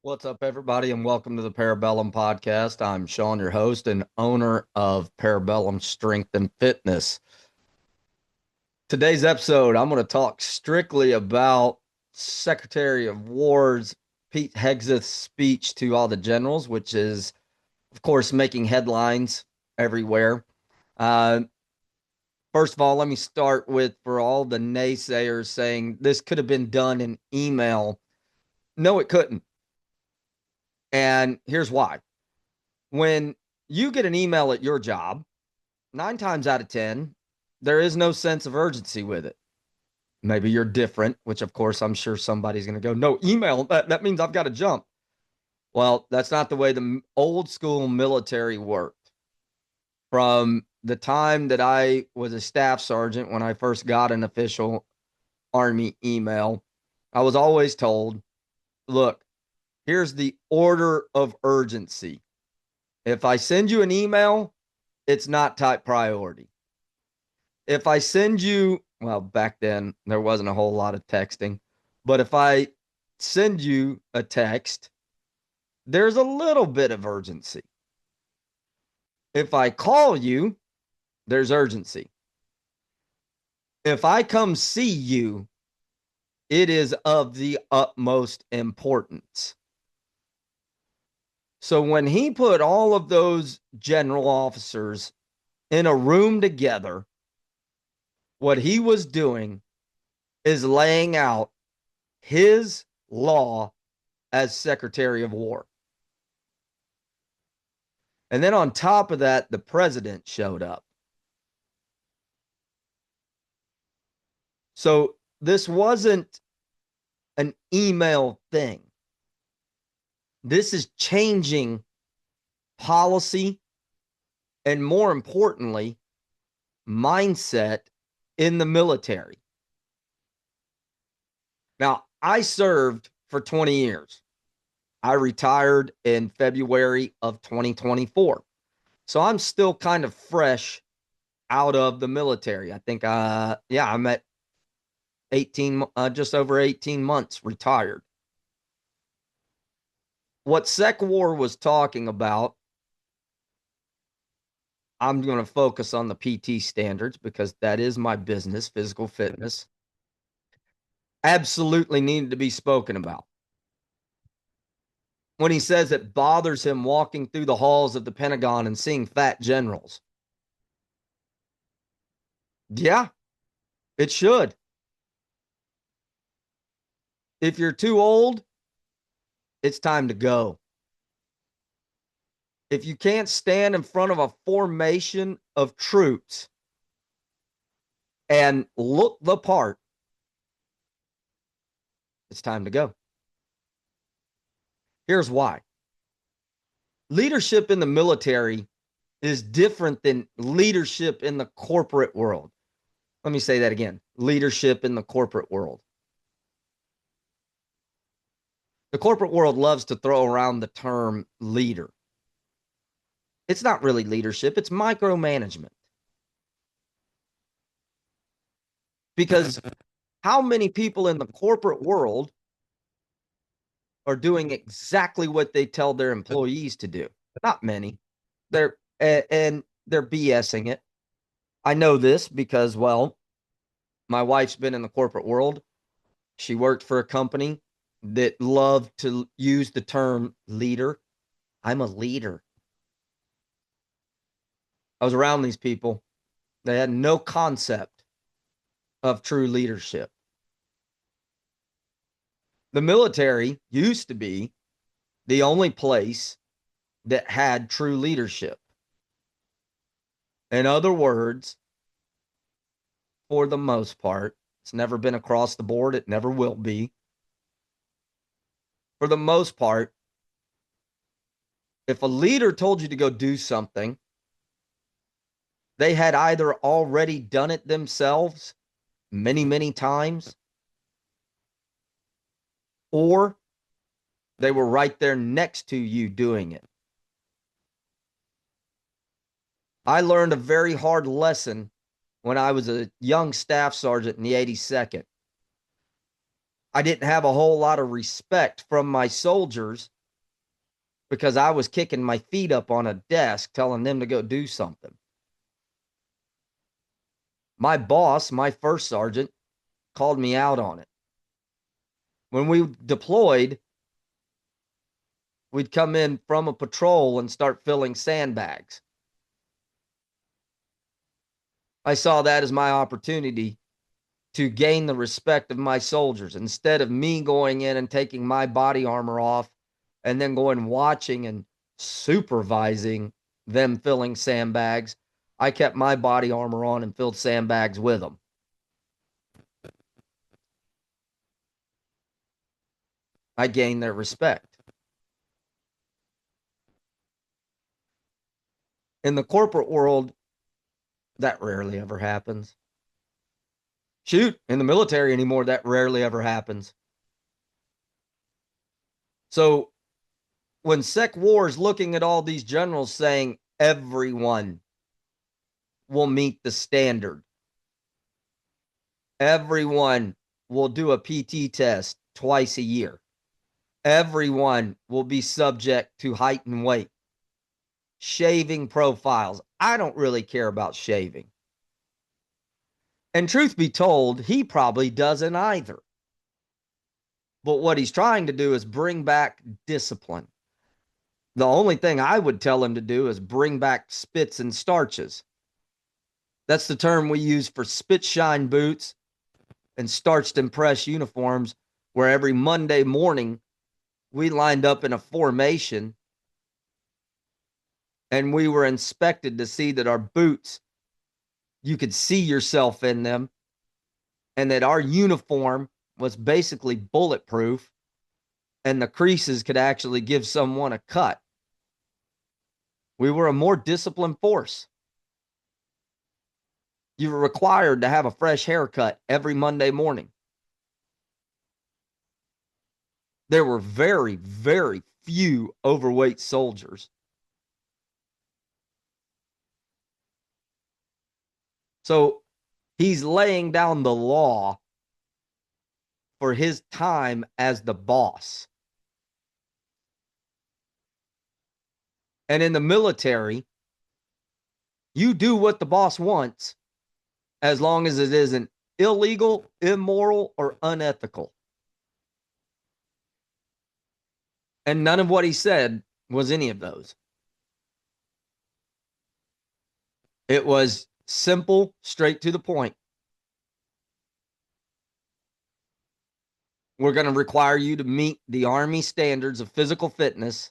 What's up, everybody, and welcome to the Parabellum Podcast. I'm Sean, your host and owner of Parabellum Strength and Fitness. Today's episode, I'm going to talk strictly about Secretary of War's Pete Hegseth's speech to all the generals, which is, of course, making headlines everywhere. Uh, First of all, let me start with for all the naysayers saying this could have been done in email. No, it couldn't. And here's why. When you get an email at your job, 9 times out of 10, there is no sense of urgency with it. Maybe you're different, which of course I'm sure somebody's going to go, no, email, that means I've got to jump. Well, that's not the way the old school military worked. From the time that I was a staff sergeant, when I first got an official Army email, I was always told, look, here's the order of urgency. If I send you an email, it's not type priority. If I send you, well, back then there wasn't a whole lot of texting, but if I send you a text, there's a little bit of urgency. If I call you, there's urgency. If I come see you, it is of the utmost importance. So when he put all of those general officers in a room together, what he was doing is laying out his law as Secretary of War. And then on top of that, the president showed up. So this wasn't an email thing. This is changing policy and, more importantly, mindset in the military. Now, I served for 20 years. I retired in February of 2024. So I'm still kind of fresh out of the military. I think, I'm at 18, just over 18 months retired. What SecWar was talking about, I'm going to focus on the PT standards because that is my business, physical fitness, absolutely needed to be spoken about. When he says it bothers him walking through the halls of the Pentagon and seeing fat generals. Yeah, it should. If you're too old, it's time to go. If you can't stand in front of a formation of troops and look the part, it's time to go. Here's why. Leadership in the military is different than leadership in the corporate world. Let me say that again. Leadership in the corporate world. The corporate world loves to throw around the term leader. It's not really leadership, it's micromanagement. Because how many people in the corporate world are doing exactly what they tell their employees to do? Not many. They're BSing it. I know this because, well, my wife's been in the corporate world. She worked for a company that loved to use the term leader. I'm a leader. I was around these people. They had no concept of true leadership. The military used to be the only place that had true leadership. In other words, for the most part, it's never been across the board. It never will be. For the most part, if a leader told you to go do something, they had either already done it themselves many, many times, or they were right there next to you doing it. I learned a very hard lesson when I was a young staff sergeant in the 82nd. I didn't have a whole lot of respect from my soldiers because I was kicking my feet up on a desk telling them to go do something. My boss, my first sergeant, called me out on it. When we deployed, we'd come in from a patrol and start filling sandbags. I saw that as my opportunity to gain the respect of my soldiers. Instead of me going in and taking my body armor off and then going watching and supervising them filling sandbags, I kept my body armor on and filled sandbags with them. I gained their respect. In the corporate world, that rarely ever happens. Shoot, in the military anymore, that rarely ever happens. So when SecWar is looking at all these generals saying everyone will meet the standard, everyone will do a PT test twice a year, everyone will be subject to height and weight, shaving profiles. I don't really care about shaving. And truth be told, he probably doesn't either. But what he's trying to do is bring back discipline. The only thing I would tell him to do is bring back spits and starches. That's the term we use for spit shine boots and starched and pressed uniforms, where every Monday morning we lined up in a formation and we were inspected to see that our boots, you could see yourself in them, and that our uniform was basically bulletproof and the creases could actually give someone a cut. We were a more disciplined force. You were required to have a fresh haircut every Monday morning. There were very, very few overweight soldiers. So he's laying down the law for his time as the boss. And in the military, you do what the boss wants as long as it isn't illegal, immoral, or unethical. And none of what he said was any of those. It was simple, straight to the point. We're going to require you to meet the Army standards of physical fitness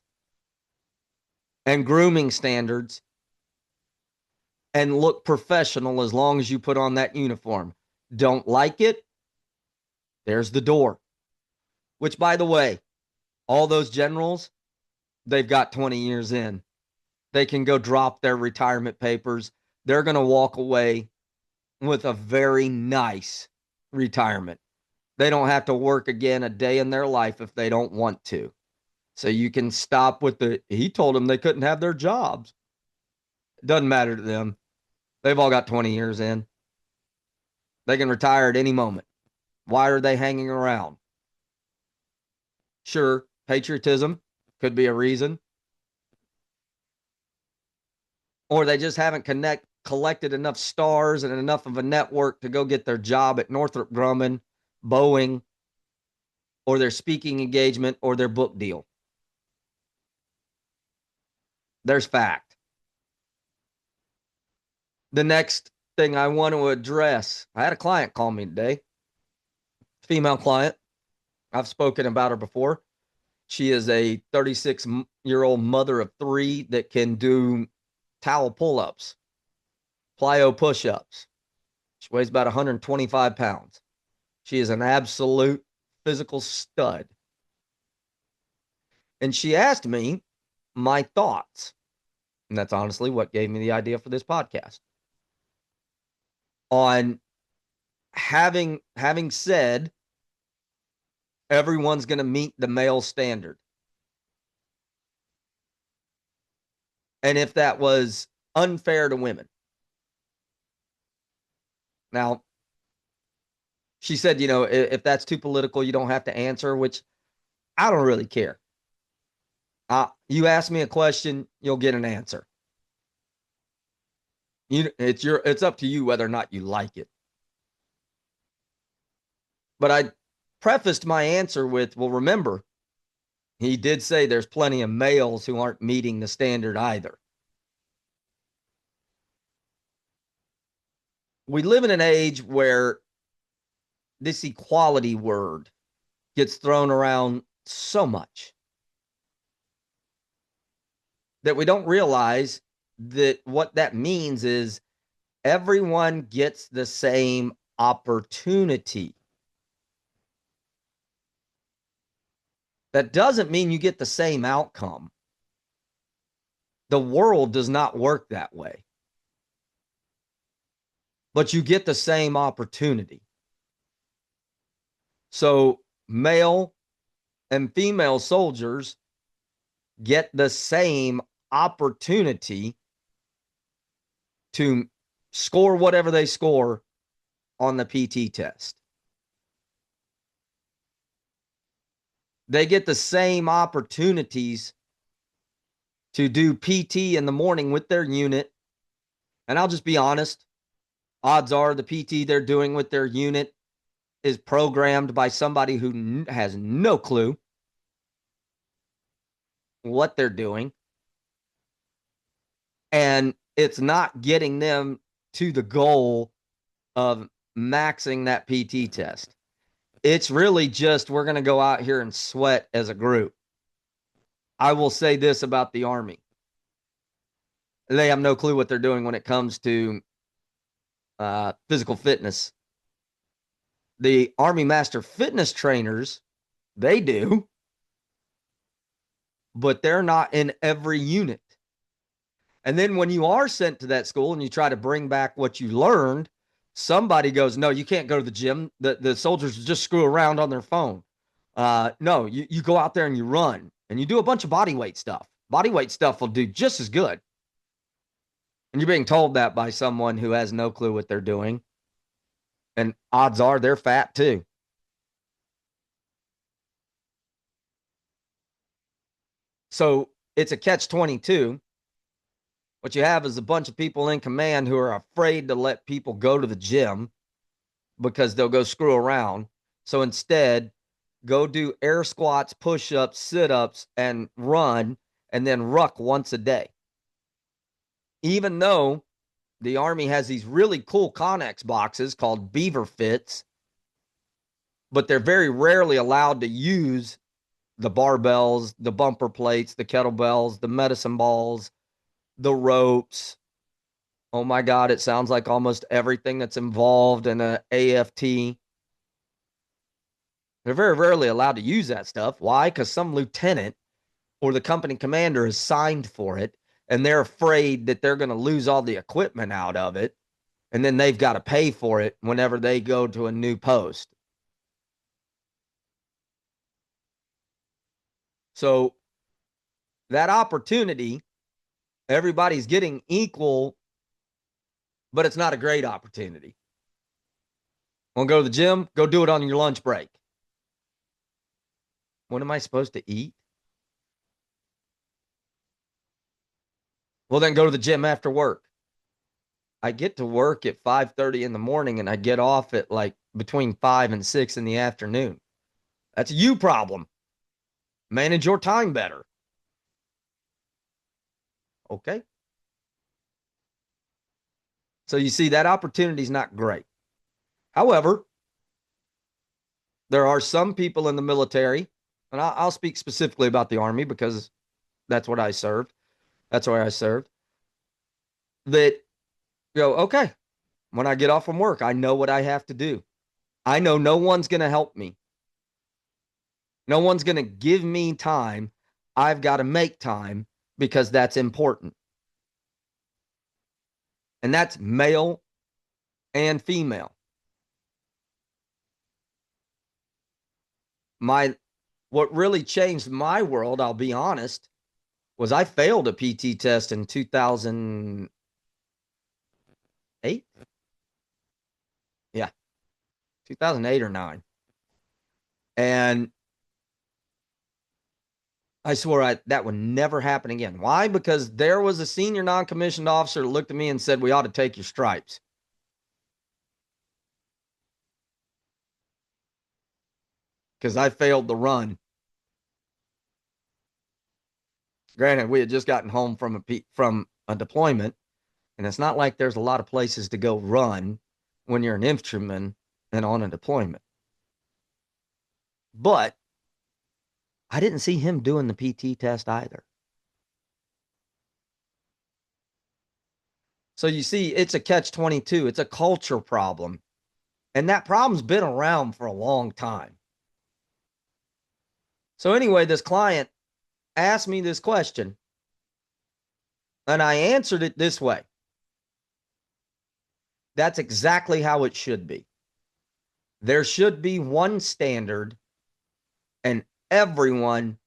and grooming standards and look professional as long as you put on that uniform. Don't like it? There's the door. Which, by the way, all those generals, they've got 20 years in. They can go drop their retirement papers. They're going to walk away with a very nice retirement. They don't have to work again a day in their life if they don't want to. So you can stop with he told them they couldn't have their jobs. It doesn't matter to them. They've all got 20 years in. They can retire at any moment. Why are they hanging around? Sure, patriotism could be a reason. Or they just haven't collected enough stars and enough of a network to go get their job at Northrop Grumman, Boeing, or their speaking engagement or their book deal. There's fact. The next thing I want to address, I had a client call me today, female client. I've spoken about her before. She is a 36-year-old mother of 3 that can do towel pull-ups, plyo push-ups. She weighs about 125 pounds. She is an absolute physical stud. And she asked me my thoughts. And that's honestly what gave me the idea for this podcast. On having said everyone's going to meet the male standard. And if that was unfair to women. Now, she said, if that's too political, you don't have to answer, which I don't really care. You ask me a question, you'll get an answer. It's up to you whether or not you like it. But I prefaced my answer with, well, remember, he did say there's plenty of males who aren't meeting the standard either. We live in an age where this equality word gets thrown around so much that we don't realize that what that means is everyone gets the same opportunity. That doesn't mean you get the same outcome. The world does not work that way. But you get the same opportunity. So male and female soldiers get the same opportunity to score whatever they score on the PT test. They get the same opportunities to do PT in the morning with their unit. And I'll just be honest, odds are the PT they're doing with their unit is programmed by somebody who has no clue what they're doing. And it's not getting them to the goal of maxing that PT test. It's really just we're going to go out here and sweat as a group. I will say this about the Army. They have no clue what they're doing when it comes to physical fitness. The Army Master Fitness trainers, they do, but they're not in every unit. And then when you are sent to that school and you try to bring back what you learned, somebody goes, no, you can't go to the gym. The soldiers just screw around on their phone. No, you go out there and you run and you do a bunch of body weight stuff. Body weight stuff will do just as good. And you're being told that by someone who has no clue what they're doing. And odds are they're fat too. So it's a catch-22. What you have is a bunch of people in command who are afraid to let people go to the gym because they'll go screw around. So instead, go do air squats, push-ups, sit-ups, and run, and then ruck once a day. Even though the Army has these really cool Connex boxes called Beaver Fits, but they're very rarely allowed to use the barbells, the bumper plates, the kettlebells, the medicine balls, the ropes. Oh my God, it sounds like almost everything that's involved in an AFT. They're very rarely allowed to use that stuff. Why? Because some lieutenant or the company commander has signed for it, and they're afraid that they're going to lose all the equipment out of it, and then they've got to pay for it whenever they go to a new post. So that opportunity, everybody's getting equal, but it's not a great opportunity. Want to go to the gym? Go do it on your lunch break. What am I supposed to eat? Well, then go to the gym after work. I get to work at 5:30 in the morning and I get off at like between 5 and 6 in the afternoon. That's a you problem. Manage your time better. Okay. So you see, that opportunity is not great. However, there are some people in the military, and I'll speak specifically about the Army because that's what I served. That's where I served. That go, okay, when I get off from work, I know what I have to do. I know no one's going to help me. No one's going to give me time. I've got to make time because that's important. And that's male and female. What really changed my world, I'll be honest, was I failed a PT test in 2008. Yeah, 2008 or 9. And I swore that would never happen again. Why? Because there was a senior non-commissioned officer that looked at me and said, we ought to take your stripes. Because I failed the run. Granted, we had just gotten home from a deployment, and it's not like there's a lot of places to go run when you're an infantryman and on a deployment. But I didn't see him doing the PT test either. So you see, it's a catch-22. It's a culture problem. And that problem's been around for a long time. So anyway, this client asked me this question, and I answered it this way. That's exactly how it should be. There should be one standard, and everyone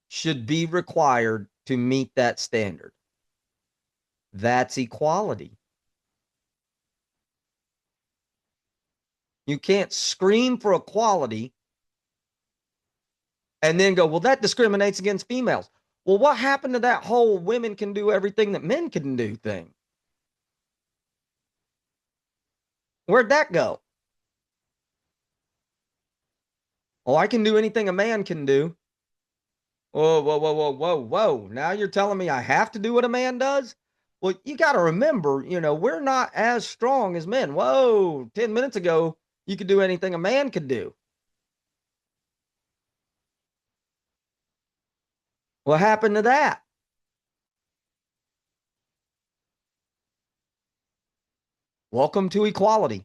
should be required to meet that standard. That's equality. You can't scream for equality and then go, well, that discriminates against females. Well, what happened to that whole women can do everything that men can do thing? Where'd that go? Oh, I can do anything a man can do. Whoa, whoa, whoa, whoa, whoa, whoa. Now you're telling me I have to do what a man does? Well, you got to remember, we're not as strong as men. Whoa, 10 minutes ago, you could do anything a man could do. What happened to that? Welcome to equality.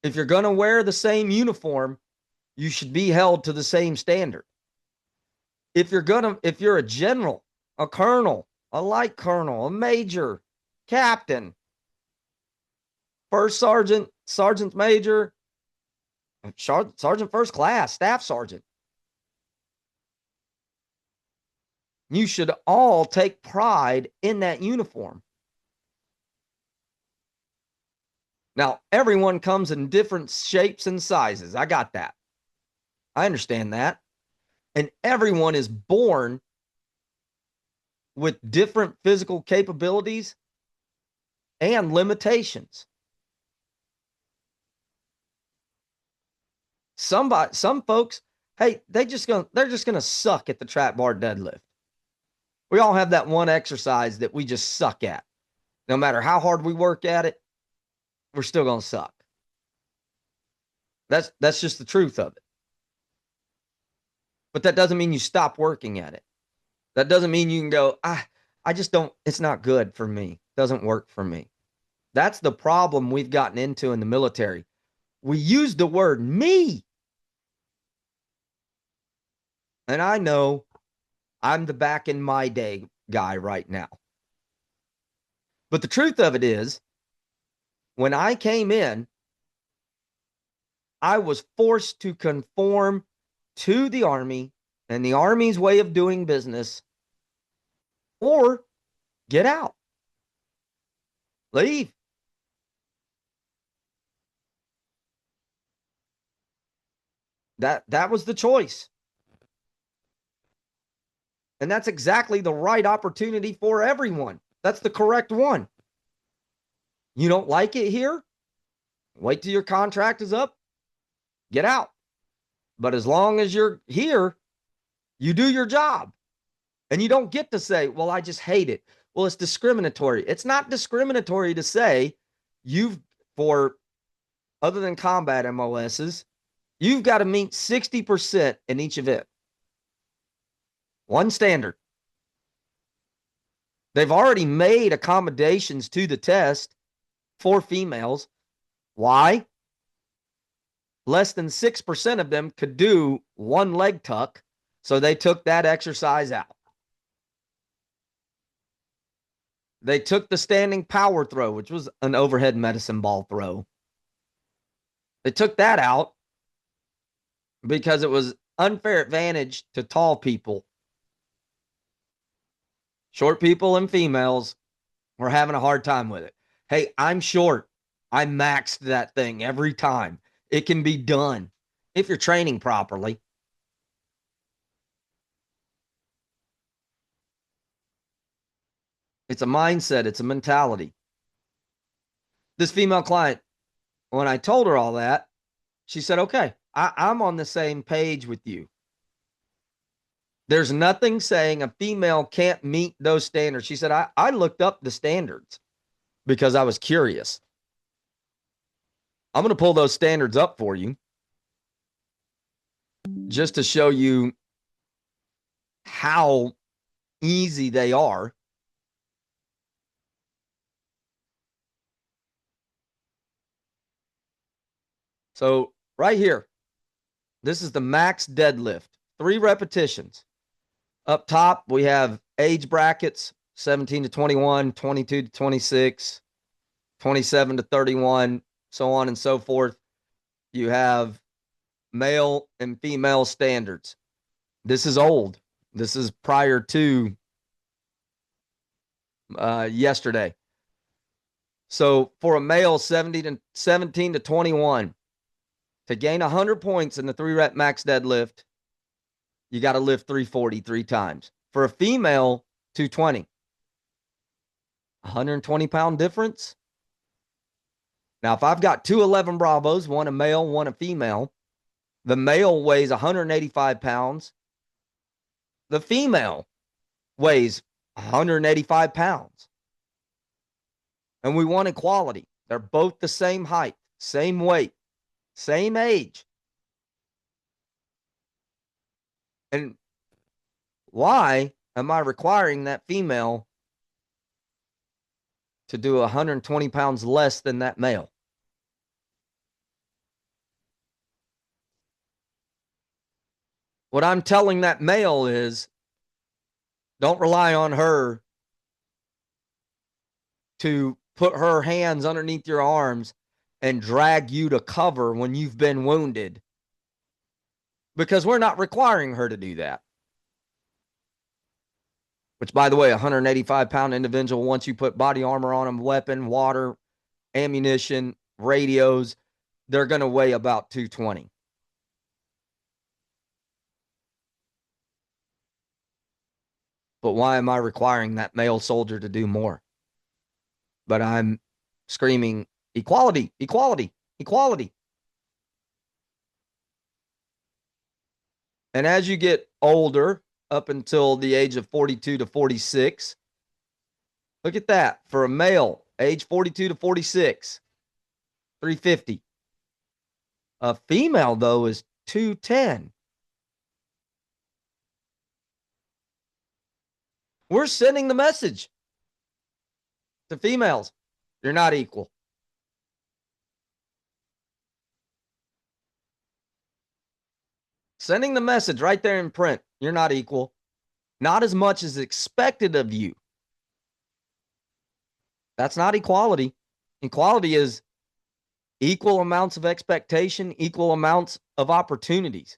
If you're going to wear the same uniform, you should be held to the same standard. If you're a general, a colonel, a light colonel, a major, captain, first sergeant, sergeant major, sergeant first class, staff sergeant, you should all take pride in that uniform. Now, everyone comes in different shapes and sizes. I got that. I understand that. And everyone is born with different physical capabilities and limitations. Some folks, hey, they're just gonna suck at the trap bar deadlift. We all have that one exercise that we just suck at. No matter how hard we work at it, we're still gonna suck. That's just the truth of it. But that doesn't mean you stop working at it. That doesn't mean you can go, I just don't, it's not good for me. It doesn't work for me. That's the problem we've gotten into in the military. We use the word me. And I know I'm the back in my day guy right now. But the truth of it is, when I came in, I was forced to conform to the Army and the Army's way of doing business, or get out. Leave. That was the choice. And that's exactly the right opportunity for everyone. That's the correct one. You don't like it here? Wait till your contract is up. Get out. But as long as you're here, you do your job. And you don't get to say, well, I just hate it. Well, it's discriminatory. It's not discriminatory to say for other than combat MOSs, you've got to meet 60% in each event. One standard. They've already made accommodations to the test for females. Why? Less than 6% of them could do one leg tuck, so they took that exercise out. They took the standing power throw, which was an overhead medicine ball throw. They took that out because it was unfair advantage to tall people. Short people and females were having a hard time with it. Hey, I'm short. I maxed that thing every time. It can be done if you're training properly. It's a mindset. It's a mentality. This female client, when I told her all that, she said, okay, I'm on the same page with you. There's nothing saying a female can't meet those standards. She said, I looked up the standards because I was curious. I'm going to pull those standards up for you just to show you how easy they are. So, right here, this is the max deadlift, 3 repetitions. Up top, we have age brackets 17 to 21, 22 to 26, 27 to 31, so on and so forth. You have male and female standards. This is old. This is prior to yesterday. So for a male 17 to 21, to gain 100 points in the 3-rep max deadlift, you got to lift 340 3 times. For a female, 220. 120-pound difference. Now, if I've got 2 11 Bravos, one a male, one a female, the male weighs 185 pounds. The female weighs 185 pounds. And we want equality. They're both the same height, same weight, same age. And why am I requiring that female to do 120 pounds less than that male? What I'm telling that male is, don't rely on her to put her hands underneath your arms and drag you to cover when you've been wounded, because we're not requiring her to do that. Which, by the way, a 185-pound individual, once you put body armor on them, weapon, water, ammunition, radios, they're going to weigh about 220. But why am I requiring that male soldier to do more? But I'm screaming equality, equality, equality. And as you get older, up until the age of 42 to 46, look at that. For a male, age 42 to 46, 350. A female, though, is 210. We're sending the message to females. You're not equal. Sending the message right there in print. You're not equal. Not as much as expected of you. That's not equality. Equality is equal amounts of expectation, equal amounts of opportunities.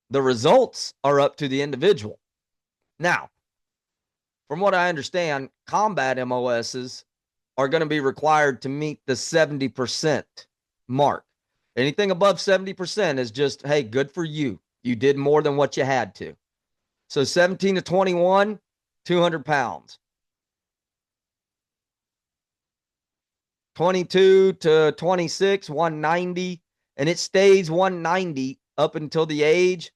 The results are up to the individual. Now, from what I understand, combat MOSs are going to be required to meet the 70% mark. Anything above 70% is just, hey, good for you. You did more than what you had to. So 17 to 21, 200 pounds. 22 to 26, 190. And it stays 190 up until the age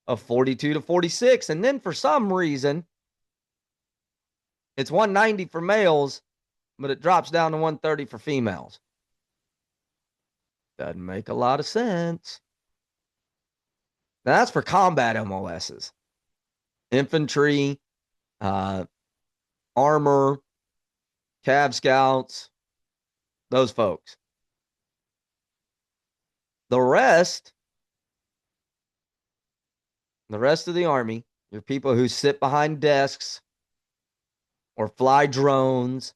of 42 to 46. And then for some reason, it's 190 for males, but it drops down to 130 for females. Doesn't make a lot of sense. Now, that's for combat MOSs. Infantry, armor, Cav Scouts, those folks. The rest of the Army, your people who sit behind desks or fly drones,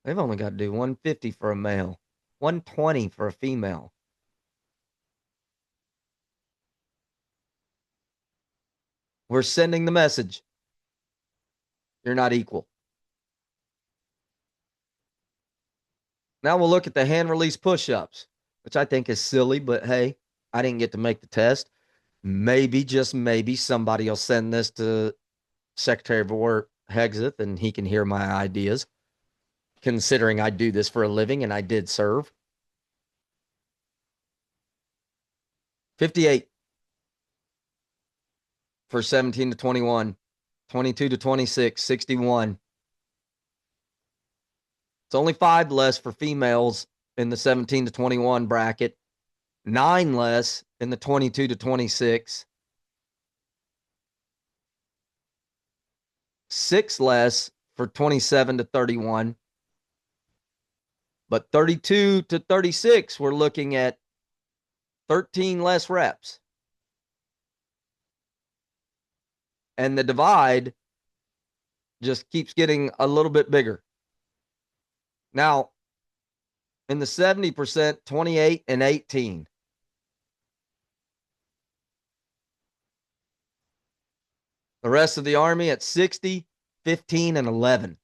they've only got to do 150 for a male, 120 for a female. We're sending the message. You're not equal. Now we'll look at the hand release push-ups, which I think is silly, but hey, I didn't get to make the test. Maybe, just maybe, somebody will send this to Secretary of War Hegseth and he can hear my ideas, considering I do this for a living and I did serve. 58 for 17 to 21, 22 to 26, 61. It's only 5 less for females in the 17 to 21 bracket, 9 less in the 22 to 26, 6 less for 27 to 31. But 32 to 36, we're looking at 13 less reps. And the divide just keeps getting a little bit bigger. Now, in the 70%, 28 and 18. The rest of the Army at 60, 15, and 11.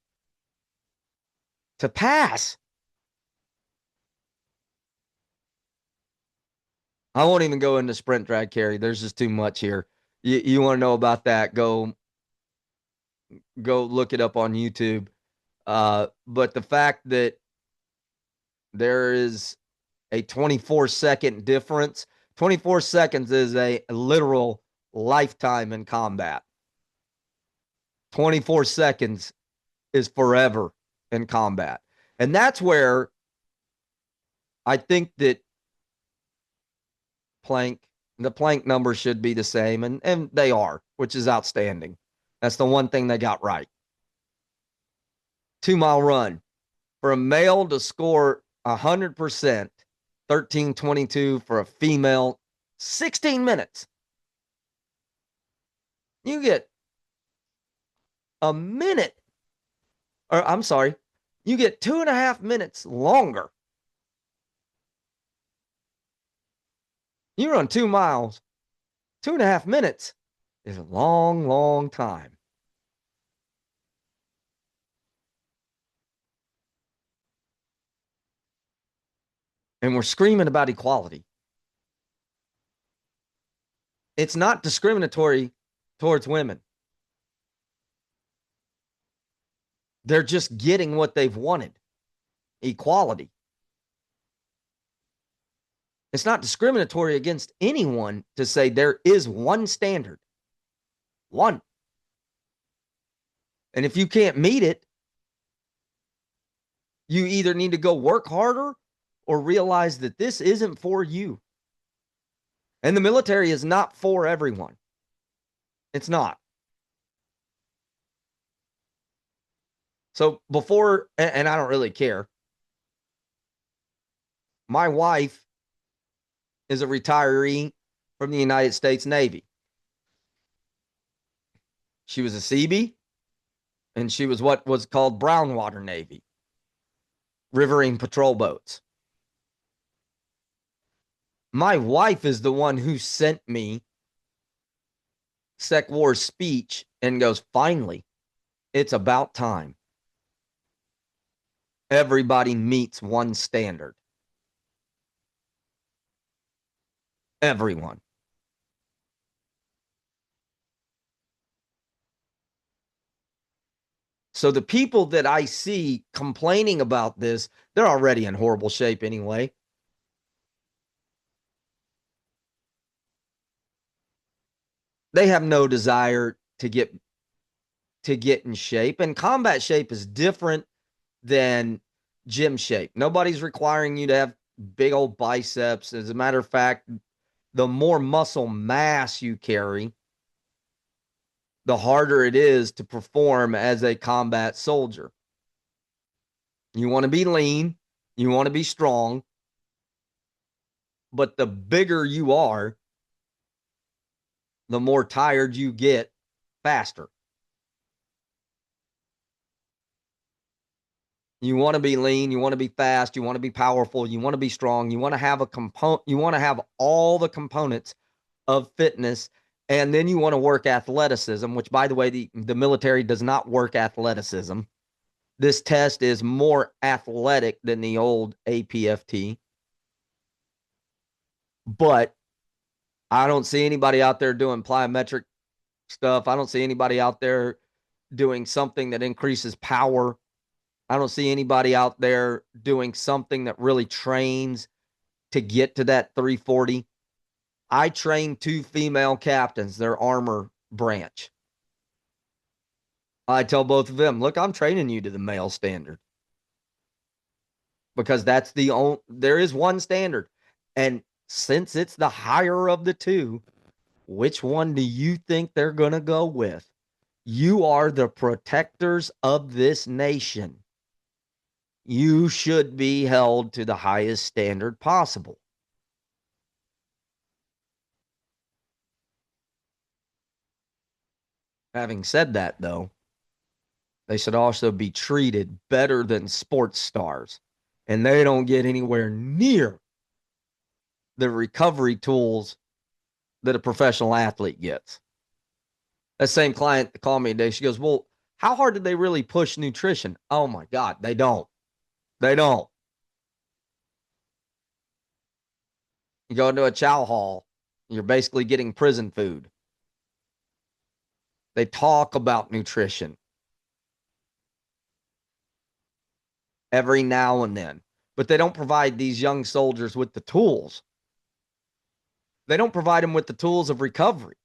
To pass. I won't even go into sprint drag carry. There's just too much here. You want to know about that, go look it up on YouTube. But the fact that there is a 24-second difference, 24 seconds is a literal lifetime in combat. 24 seconds is forever in combat. And that's where I think that the plank numbers should be the same, and they are, which is outstanding. That's the one thing they got right. 2-mile run. For a male to score 100%, 13:22 for a female, 16 minutes. You get a minute, or I'm sorry, you get 2.5 minutes longer. You run 2 miles, 2.5 minutes is a long, long time. And we're screaming about equality. It's not discriminatory towards women. They're just getting what they've wanted. Equality. It's not discriminatory against anyone to say there is one standard. One. And if you can't meet it, you either need to go work harder or realize that this isn't for you. And the military is not for everyone. It's not. So before, and I don't really care, my wife is a retiree from the United States Navy. She was a Seabee, and she was what was called brown water Navy, riverine patrol boats. My wife is the one who sent me SecWar's speech and goes, finally, it's about time. Everybody meets one standard. Everyone. So the people that I see complaining about this, they're already in horrible shape anyway. They have no desire to get in shape. And combat shape is different than gym shape. Nobody's requiring you to have big old biceps. As a matter of fact, the more muscle mass you carry, the harder it is to perform as a combat soldier. You want to be lean, you want to be strong, but the bigger you are, the more tired you get faster. You want to be lean, you want to be fast, you want to be powerful, you want to be strong, you want to have you want to have all the components of fitness, and then you want to work athleticism, which, by the way, the military does not work athleticism. This test is more athletic than the old APFT. But I don't see anybody out there doing plyometric stuff. I don't see anybody out there doing something that increases power. I don't see anybody out there doing something that really trains to get to that 340. I trained 2 female captains, their armor branch. I tell both of them, look, I'm training you to the male standard because that's the only, there is one standard. And since it's the higher of the two, which one do you think they're going to go with? You are the protectors of this nation. You should be held to the highest standard possible. Having said that, though, they should also be treated better than sports stars. And they don't get anywhere near the recovery tools that a professional athlete gets. That same client called me today. She goes, well, how hard did they really push nutrition? Oh my God, they don't. They don't. You go into a chow hall, you're basically getting prison food. They talk about nutrition every now and then, but they don't provide these young soldiers with the tools. They don't provide them with the tools of recovery.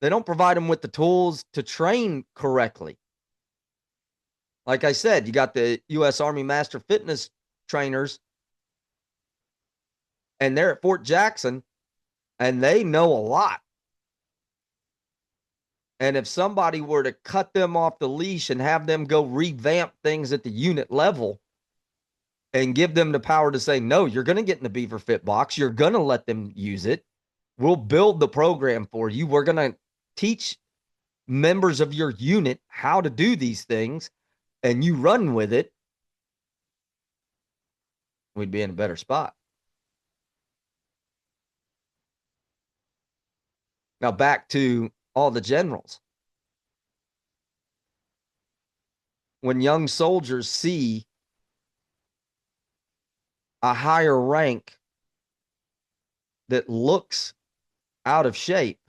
They don't provide them with the tools to train correctly. Like I said, you got the U.S. Army Master Fitness trainers, and they're at Fort Jackson, and they know a lot. And if somebody were to cut them off the leash and have them go revamp things at the unit level and give them the power to say, no, you're going to get in the Beaver Fit box. You're going to let them use it. We'll build the program for you. We're going to teach members of your unit how to do these things, and you run with it. We'd be in a better spot. Now back to all the generals. When young soldiers see a higher rank that looks out of shape,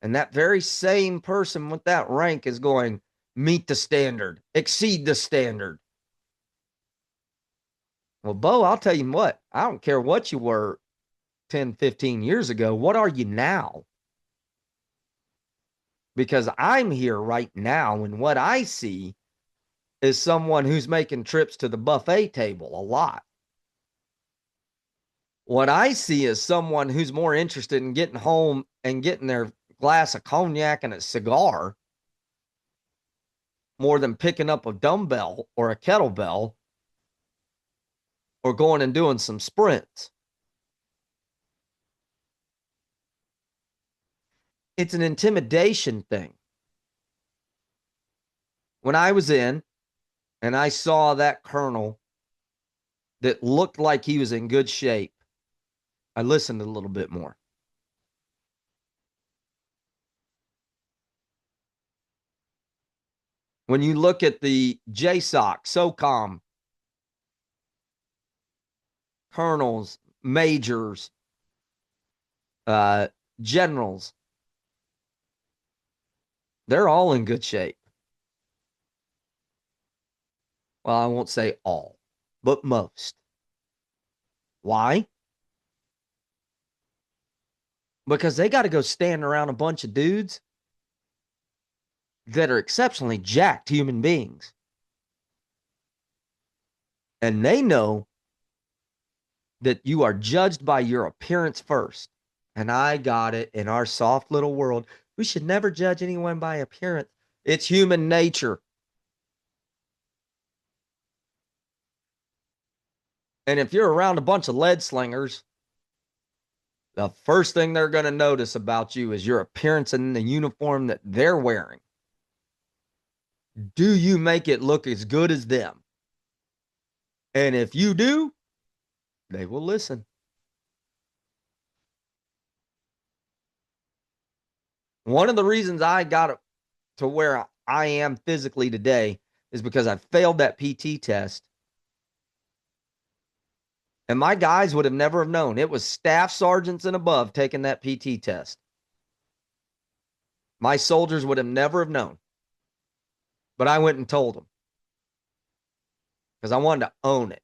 and that very same person with that rank is going, meet the standard, exceed the standard. Well, Bo, I'll tell you what, I don't care what you were 10, 15 years ago. What are you now? Because I'm here right now, and what I see is someone who's making trips to the buffet table a lot. What I see is someone who's more interested in getting home and getting their glass of cognac and a cigar more than picking up a dumbbell or a kettlebell or going and doing some sprints. It's an intimidation thing. When I was in and I saw that colonel that looked like he was in good shape, I listened a little bit more. When you look at the JSOC, SOCOM, colonels, majors, generals, they're all in good shape. Well, I won't say all, but most. Why? Because they got to go stand around a bunch of dudes that are exceptionally jacked human beings. And they know that you are judged by your appearance first. And I got it in our soft little world. We should never judge anyone by appearance. It's human nature. And if you're around a bunch of lead slingers, the first thing they're going to notice about you is your appearance and the uniform that they're wearing. Do you make it look as good as them? And if you do, they will listen. One of the reasons I got to where I am physically today is because I failed that PT test And my guys would have never have known. It was staff sergeants and above taking that PT test. My soldiers would have never have known. But I went and told them because I wanted to own it.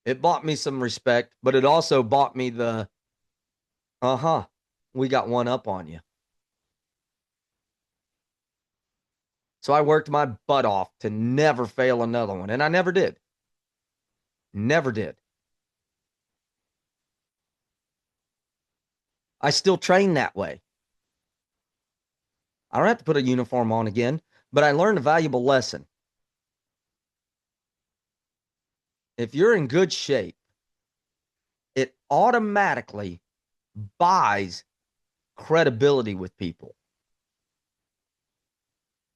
It bought me some respect, but it also bought me the, we got one up on you. So I worked my butt off to never fail another one. And I never did. Never did. I still train that way. I don't have to put a uniform on again, but I learned a valuable lesson. If you're in good shape, it automatically buys credibility with people.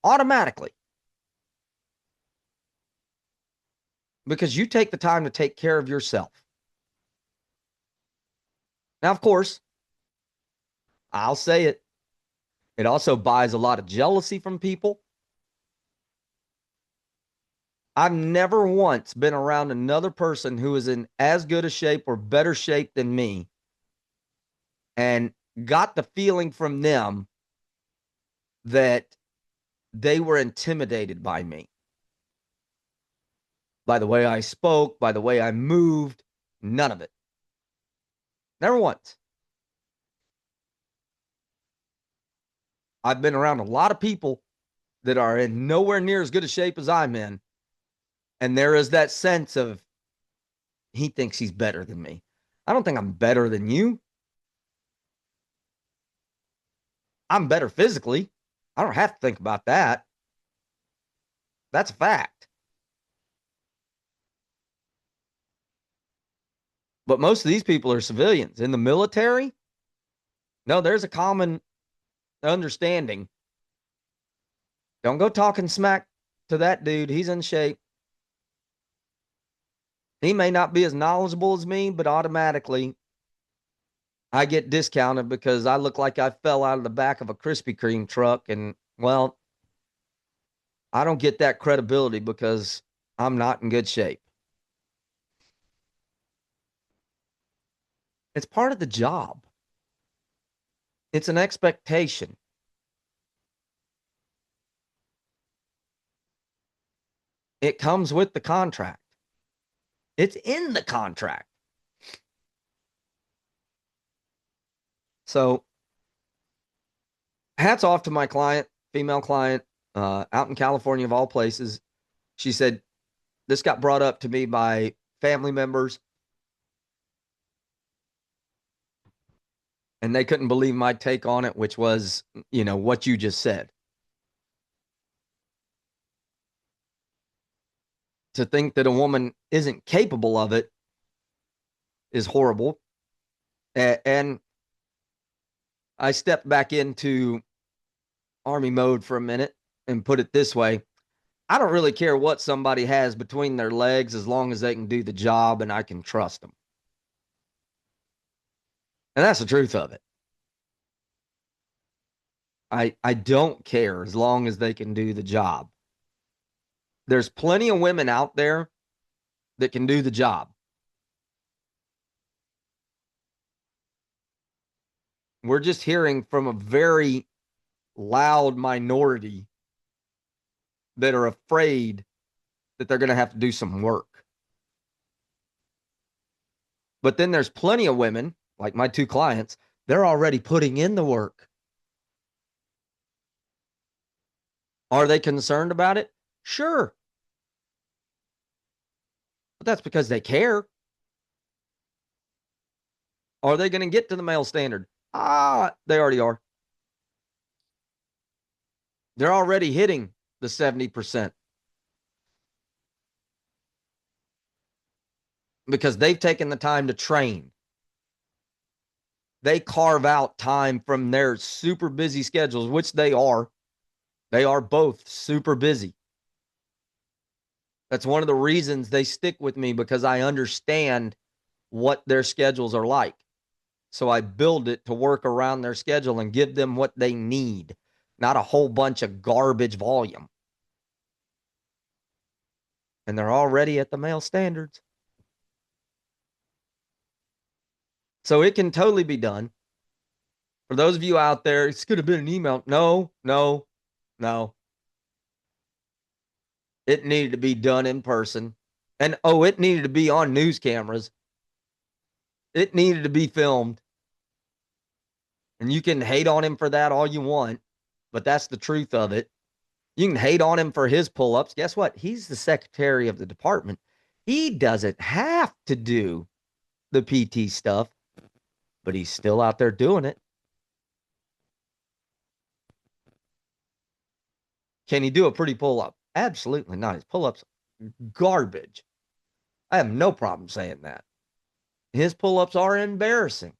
Automatically. Because you take the time to take care of yourself. Now, of course, I'll say it. It also buys a lot of jealousy from people. I've never once been around another person who is in as good a shape or better shape than me and got the feeling from them that they were intimidated by me. By the way I spoke, by the way I moved, none of it. Never once. I've been around a lot of people that are in nowhere near as good a shape as I'm in. And there is that sense of, he thinks he's better than me. I don't think I'm better than you. I'm better physically. I don't have to think about that. That's a fact. But most of these people are civilians. In the military, no, there's a common understanding. Don't go talking smack to that dude. He's in shape. He may not be as knowledgeable as me, but automatically I get discounted because I look like I fell out of the back of a Krispy Kreme truck. And, well, I don't get that credibility because I'm not in good shape. It's part of the job. It's an expectation. It comes with the contract. It's in the contract. So, hats off to my client, female client, out in California of all places. She said, this got brought up to me by family members, and they couldn't believe my take on it, which was, what you just said. To think that a woman isn't capable of it is horrible. And I stepped back into Army mode for a minute and put it this way. I don't really care what somebody has between their legs as long as they can do the job and I can trust them. And that's the truth of it. I don't care as long as they can do the job. There's plenty of women out there that can do the job. We're just hearing from a very loud minority that are afraid that they're going to have to do some work. But then there's plenty of women, like my two clients, they're already putting in the work. Are they concerned about it? Sure. But that's because they care. Are they going to get to the male standard? They already are. They're already hitting the 70% because they've taken the time to train. They carve out time from their super busy schedules, which they are. They are both super busy. That's one of the reasons they stick with me, because I understand what their schedules are like. So I build it to work around their schedule and give them what they need, not a whole bunch of garbage volume. and they're already at the male standards. So it can totally be done. For those of you out there, it's could have been an email. No, no, no. It needed to be done in person. And it needed to be on news cameras. It needed to be filmed. And you can hate on him for that all you want, but that's the truth of it. You can hate on him for his pull-ups. Guess what? He's the secretary of the department. He doesn't have to do the PT stuff, but he's still out there doing it. Can he do a pretty pull-up? Absolutely not. His pull-ups, garbage. I have no problem saying that. His pull-ups are embarrassing.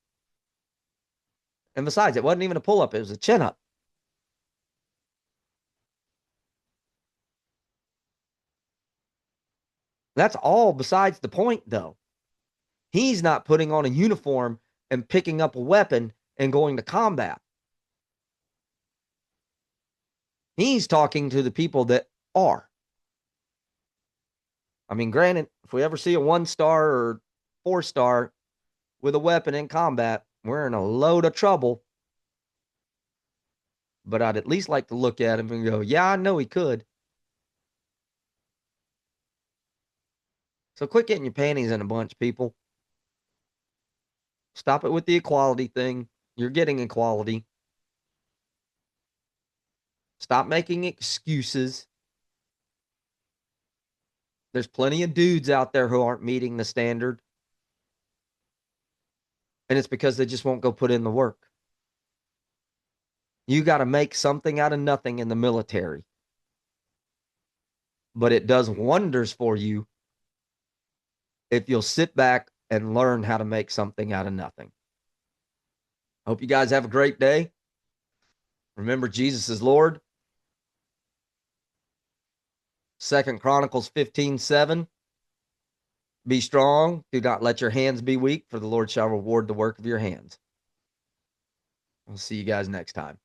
And besides, it wasn't even a pull-up. It was a chin-up. That's all besides the point, though. He's not putting on a uniform and picking up a weapon and going to combat. He's talking to the people that are. I mean, granted, if we ever see a 1-star or 4-star with a weapon in combat, we're in a load of trouble. But I'd at least like to look at him and go, yeah, I know he could. So quit getting your panties in a bunch, people. Stop it with the equality thing. You're getting equality. Stop making excuses. There's plenty of dudes out there who aren't meeting the standard. And it's because they just won't go put in the work. You got to make something out of nothing in the military. But it does wonders for you if you'll sit back and learn how to make something out of nothing. Hope you guys have a great day. Remember, Jesus is Lord. 2 Chronicles 15:7. Be strong. Do not let your hands be weak, for the Lord shall reward the work of your hands. We'll see you guys next time.